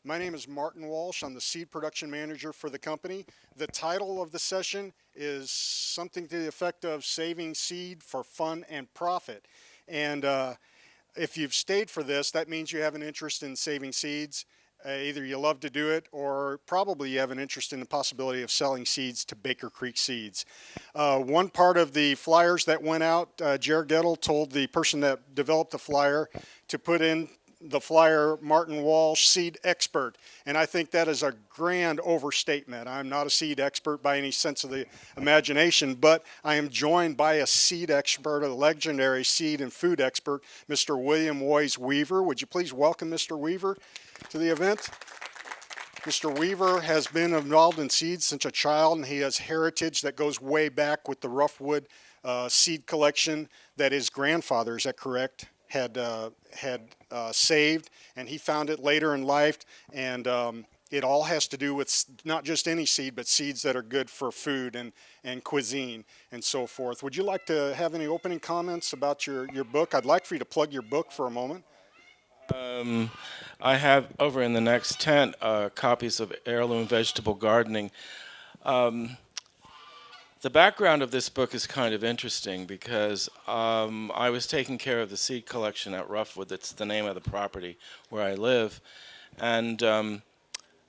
My name is Martin Walsh. I'm the seed production manager for the company. The title of the session is something to the effect of saving seed for fun and profit. And if you've stayed for this, that means you have an interest in saving seeds. Either you love to do it, or probably you have an interest in the possibility of selling seeds to Baker Creek Seeds. One part of the flyers that went out, Jared Gettle told the person that developed the flyer to put in the flyer Martin Walsh, seed expert. And I think that is a grand overstatement. I'm not a seed expert by any sense of the imagination, but I am joined by a seed expert, a legendary seed and food expert, Mr. William Woys Weaver. Would you please welcome Mr. Weaver to the event? Mr. Weaver has been involved in seeds since a child, and he has heritage that goes way back with the Roughwood seed collection that his grandfather, is that correct, had saved, and he found it later in life. And it all has to do with not just any seed, but seeds that are good for food and cuisine and so forth. Would you like to have any opening comments about your book? I'd like for you to plug your book for a moment. I have over in the next tent copies of Heirloom Vegetable Gardening. The background of this book is kind of interesting because I was taking care of the seed collection at Roughwood. That's the name of the property where I live. And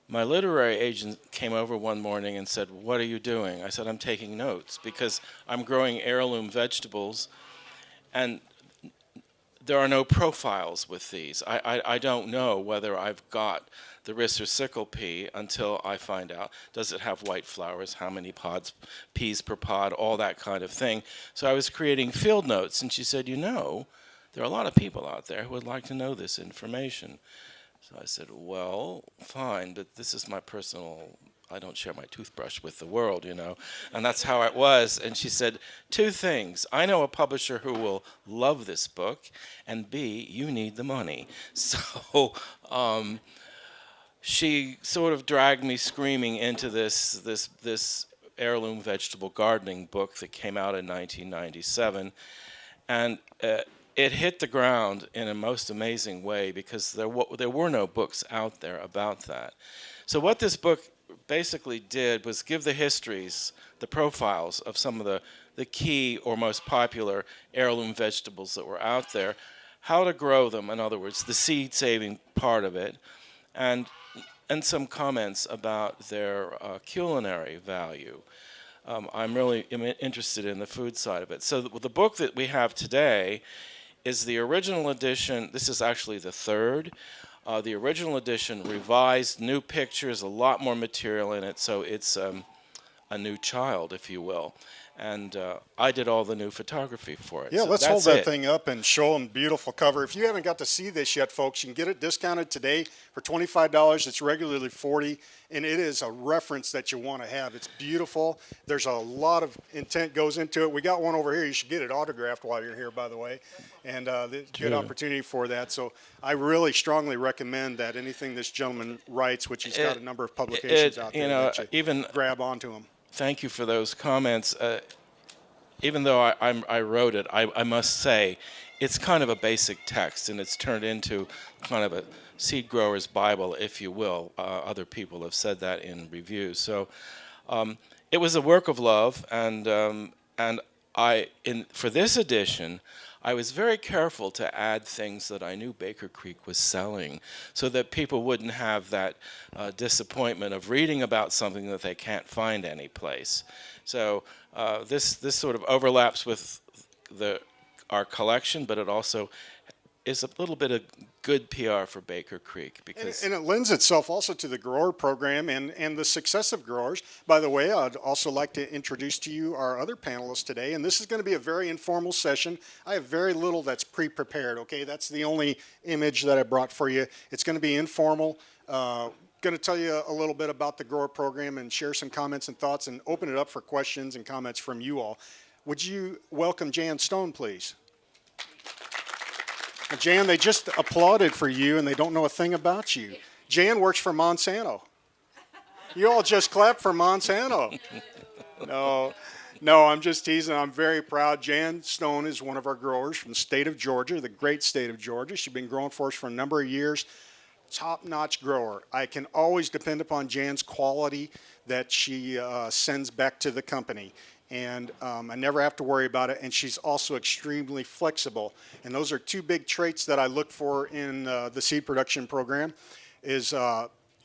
my literary agent came over one morning and said, "What are you doing?" I said, "I'm taking notes because I'm growing heirloom vegetables, and there are no profiles with these. I don't know whether I've got the Riss or sickle pea until I find out, does it have white flowers, how many peas per pod, all that kind of thing." So I was creating field notes, and she said, "You know, there are a lot of people out there who would like to know this information." So I said, "Well, fine, but this is my personal, I don't share my toothbrush with the world, you know." And that's how it was. And she said, "Two things. I know a publisher who will love this book, and B, you need the money." So she sort of dragged me screaming into this heirloom vegetable gardening book that came out in 1997. And it hit the ground in a most amazing way because there were no books out there about that. So what this book basically did was give the histories, the profiles of some of the key or most popular heirloom vegetables that were out there, how to grow them, in other words, the seed-saving part of it, and some comments about their culinary value. I'm really interested in the food side of it. So the book that we have today is the original edition. This is actually the third. The original edition, revised, new pictures, a lot more material in it, so it's a new child, if you will. And I did all the new photography for it. Yeah, so let's hold that it. thing up and show them beautiful cover. If you haven't got to see this yet, folks, you can get it discounted today for $25. It's regularly $40, and it is a reference that you want to have. It's beautiful. There's a lot of intent goes into it. We got one over here. You should get it autographed while you're here, by the way, and good opportunity for that. So I really strongly recommend that anything this gentleman writes, which he's got a number of publications out there, you know, that you even grab onto them. Thank you for those comments. Even though I wrote it, I must say it's kind of a basic text, and it's turned into kind of a seed grower's Bible, if you will. Other people have said that in reviews. So it was a work of love, and for this edition, I was very careful to add things that I knew Baker Creek was selling so that people wouldn't have that disappointment of reading about something that they can't find anyplace. So this sort of overlaps with our collection, but it also is a little bit of good PR for Baker Creek. Because and it lends itself also to the grower program and the success of growers. By the way, I'd also like to introduce to you our other panelists today, and this is going to be a very informal session. I have very little that's pre-prepared, okay? That's the only image that I brought for you. It's going to be informal. Going to tell you a little bit about the grower program and share some comments and thoughts and open it up for questions and comments from you all. Would you welcome Jan Stone, please? Jan, they just applauded for you, and they don't know a thing about you. Jan works for Monsanto. You all just clapped for Monsanto. No, I'm just teasing. I'm very proud. Jan Stone is one of our growers from the state of Georgia, the great state of Georgia. She's been growing for us for a number of years. top-notch grower. I can always depend upon Jan's quality that she sends back to the company. And I never have to worry about it. And she's also extremely flexible. And those are two big traits that I look for in the seed production program, is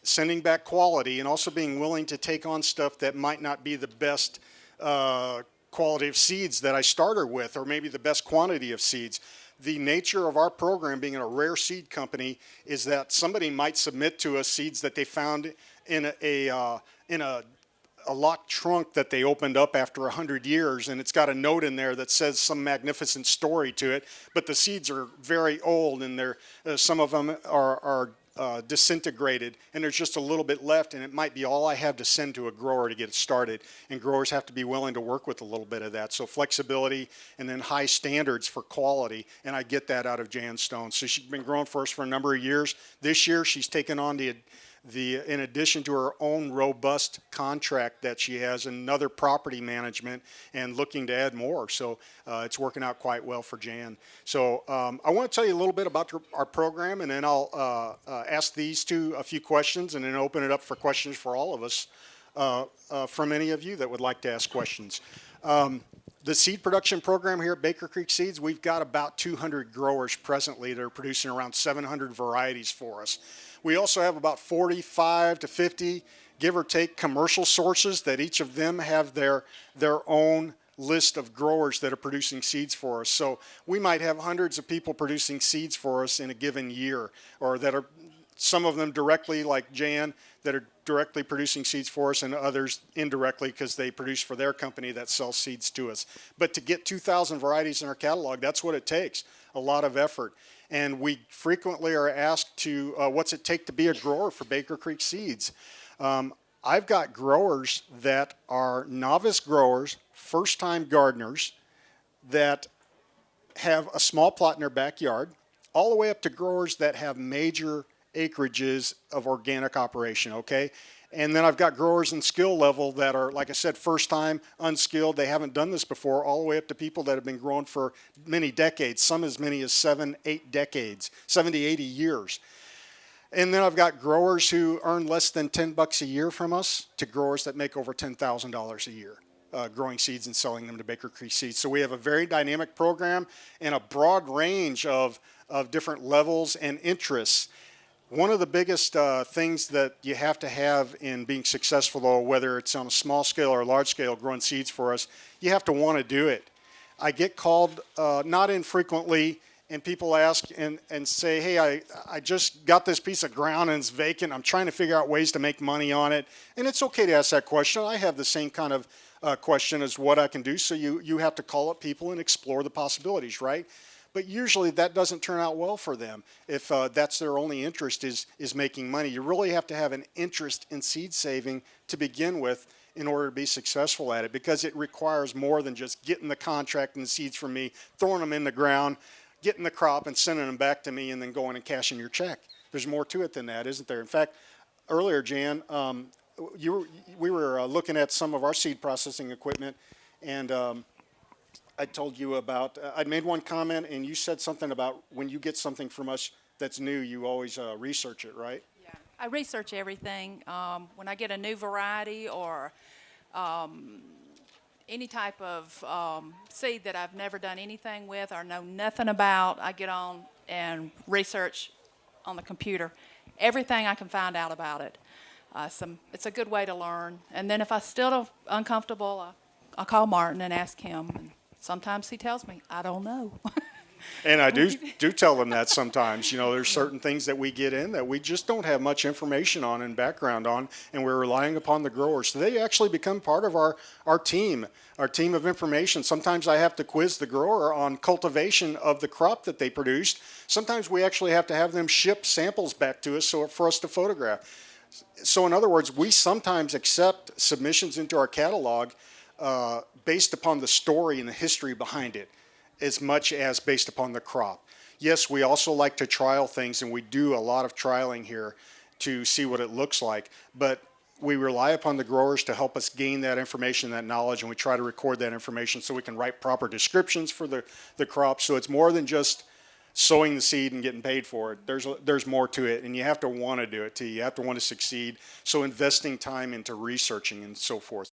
sending back quality and also being willing to take on stuff that might not be the best quality of seeds that I start her with, or maybe the best quantity of seeds. The nature of our program, being a rare seed company, is that somebody might submit to us seeds that they found in a locked trunk that they opened up after 100 years, and it's got a note in there that says some magnificent story to it, but the seeds are very old, and they're some of them are disintegrated, and there's just a little bit left, and it might be all I have to send to a grower to get it started. And growers have to be willing to work with a little bit of that. So flexibility and then high standards for quality, and I get that out of Jan Stone. So she's been growing for us for a number of years. This year she's taken on the in addition to her own robust contract that she has, another property management, and looking to add more. So it's working out quite well for Jan. So I want to tell you a little bit about our program, and then I'll ask these two a few questions, and then open it up for questions for all of us from any of you that would like to ask questions. The seed production program here at Baker Creek Seeds, we've got about 200 growers presently that are producing around 700 varieties for us. We also have about 45 to 50, give or take, commercial sources that each of them have their own list of growers that are producing seeds for us. So we might have hundreds of people producing seeds for us in a given year, or that are some of them directly, like Jan, that are directly producing seeds for us, and others indirectly because they produce for their company that sells seeds to us. But to get 2,000 varieties in our catalog, that's what it takes, a lot of effort. And we frequently are asked to, what's it take to be a grower for Baker Creek Seeds? I've got growers that are novice growers, first-time gardeners, that have a small plot in their backyard, all the way up to growers that have major acreages of organic operation, okay? And then I've got growers in skill level that are, like I said, first time, unskilled, they haven't done this before, all the way up to people that have been growing for many decades, some as many as 7, 8 decades, 70, 80 years. And then I've got growers who earn less than $10 a year from us, to growers that make over $10,000 a year. Growing seeds and selling them to Baker Creek Seeds. So we have a very dynamic program and a broad range of different levels and interests. One of the biggest things that you have to have in being successful, though, whether it's on a small scale or large scale growing seeds for us, you have to want to do it. I get called not infrequently, and people ask and say, hey, I just got this piece of ground and it's vacant. I'm trying to figure out ways to make money on it. And it's okay to ask that question. I have the same kind of question as what I can do. So you have to call up people and explore the possibilities, right? But usually that doesn't turn out well for them if that's their only interest is making money. You really have to have an interest in seed saving to begin with in order to be successful at it, because it requires more than just getting the contract and the seeds from me, throwing them in the ground, getting the crop and sending them back to me, and then going and cashing your check. There's more to it than that, isn't there? In fact, earlier, Jan, we were looking at some of our seed processing equipment, and I told you about, I made one comment, and you said something about when you get something from us that's new, you always research it, right? Yeah, I research everything. When I get a new variety or any type of seed that I've never done anything with or know nothing about, I get on and research on the computer everything I can find out about it. It's a good way to learn. And then if I still uncomfortable, I'll call Martin and ask him. And sometimes he tells me, I don't know. And I do tell them that sometimes. You know, there's certain things that we get in that we just don't have much information on and background on, and we're relying upon the growers. So they actually become part of our team of information. Sometimes I have to quiz the grower on cultivation of the crop that they produced. Sometimes we actually have to have them ship samples back to us for us to photograph. So in other words, we sometimes accept submissions into our catalog based upon the story and the history behind it, as much as based upon the crop. Yes, we also like to trial things, and we do a lot of trialing here to see what it looks like, but we rely upon the growers to help us gain that information, that knowledge, and we try to record that information so we can write proper descriptions for the crop. So it's more than just sowing the seed and getting paid for it. There's more to it, and you have to want to do it too. You have to want to succeed. So investing time into researching and so forth.